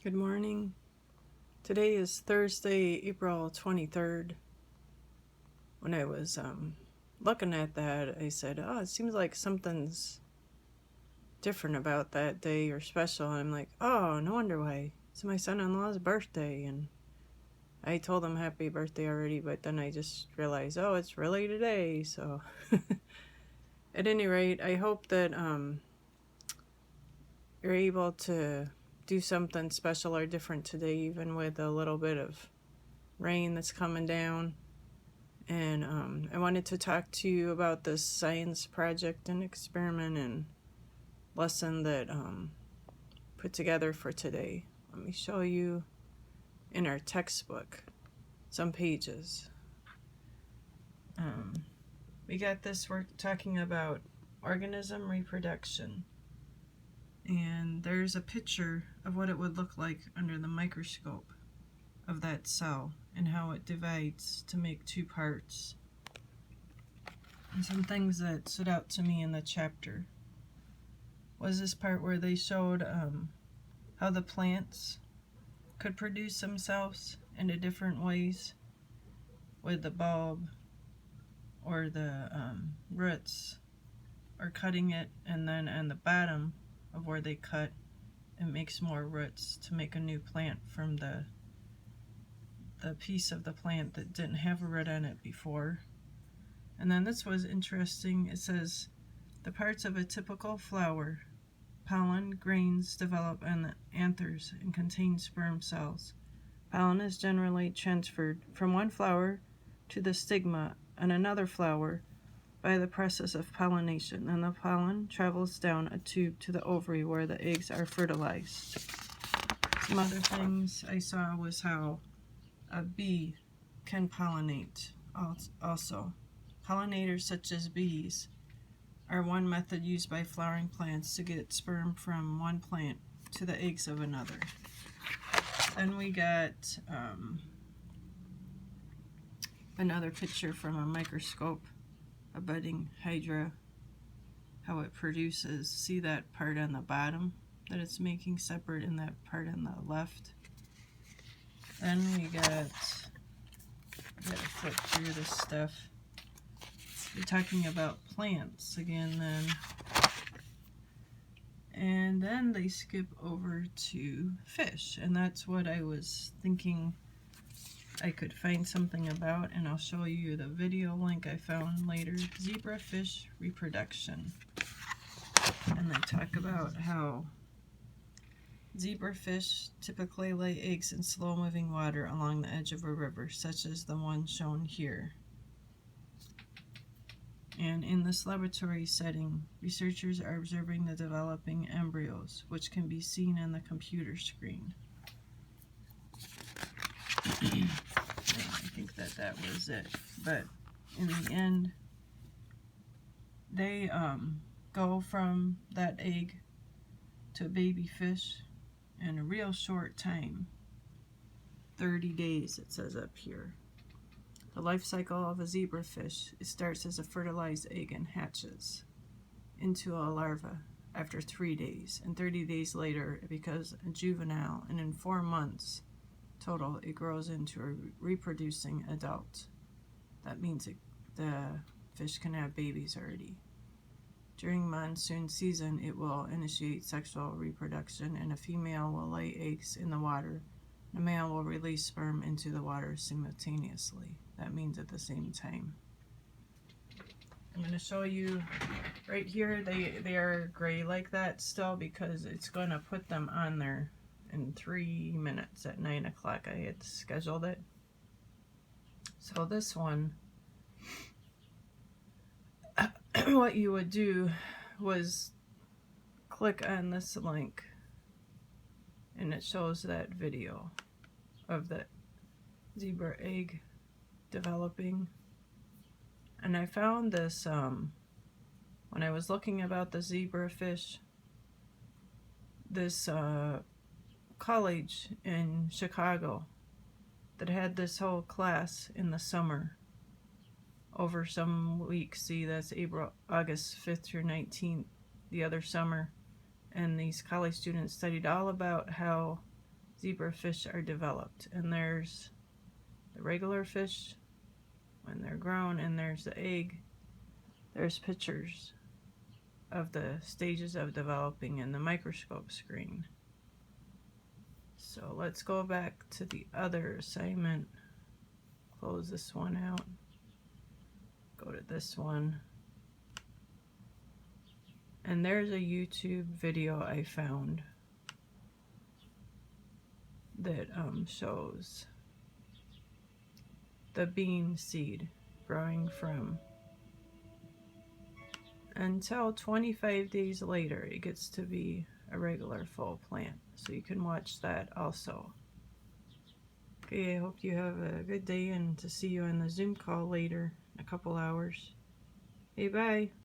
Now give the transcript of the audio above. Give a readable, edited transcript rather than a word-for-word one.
Good morning. Today is Thursday, April 23rd. When I was looking at that, I said, oh, it seems like something's different about that day or special. And I'm like, oh, no wonder why. It's my son-in-law's birthday. And I told him happy birthday already, but then I just realized, oh, it's really today. So at any rate, I hope that you're able to do something special or different today, even with a little bit of rain that's coming down. And I wanted to talk to you about this science project and experiment and lesson that put together for today. Let me show you in our textbook some pages. We got this, we're talking about organism reproduction. And there's a picture of what it would look like under the microscope of that cell and how it divides to make two parts. And some things that stood out to me in the chapter was this part where they showed how the plants could produce themselves in different ways with the bulb or the roots, or cutting it, and then on the bottom of where they cut, it makes more roots to make a new plant from the piece of the plant that didn't have a root on it before. And then this was interesting. It says the parts of a typical flower, pollen grains, develop on the anthers and contain sperm cells. Pollen is generally transferred from one flower to the stigma on another flower by the process of pollination, and the pollen travels down a tube to the ovary where the eggs are fertilized. Some other things I saw was how a bee can pollinate also. Pollinators such as bees are one method used by flowering plants to get sperm from one plant to the eggs of another. Then we got another picture from a microscope, a budding hydra, how it produces. See that part on the bottom that it's making separate and that part on the left? Then we gotta flip through this stuff. We're talking about plants again then. And then they skip over to fish, and that's what I was thinking I could find something about, and I'll show you the video link I found later. Zebrafish reproduction. And they talk about how zebrafish typically lay eggs in slow-moving water along the edge of a river, such as the one shown here. And in this laboratory setting, researchers are observing the developing embryos, which can be seen on the computer screen. I think that was it. But in the end, they go from that egg to a baby fish in a real short time. 30 days, it says up here. The life cycle of a zebrafish, it starts as a fertilized egg and hatches into a larva after 3 days. And 30 days later, it becomes a juvenile, and in 4 months total, it grows into a reproducing adult. That means the fish can have babies already. During monsoon season, it will initiate sexual reproduction, and a female will lay eggs in the water. The male will release sperm into the water simultaneously. That means at the same time. I'm going to show you right here. They are gray like that still because it's going to put them on there in 3 minutes at 9 o'clock. I had scheduled it. So this one, what you would do was click on this link and it shows that video of the zebra egg developing. And I found this when I was looking about the zebrafish, this college in Chicago that had this whole class in the summer over some weeks. See, that's August 5th through 19th, the other summer. And these college students studied all about how zebrafish are developed. And there's the regular fish when they're grown, and there's the egg. There's pictures of the stages of developing in the microscope screen. So let's go back to the other assignment. Close this one out. Go to this one. And there's a YouTube video I found that shows the bean seed growing from until 25 days later it gets to be a regular full plant. So you can watch that also. Okay, I hope you have a good day, and to see you on the Zoom call later in a couple hours. Hey, bye.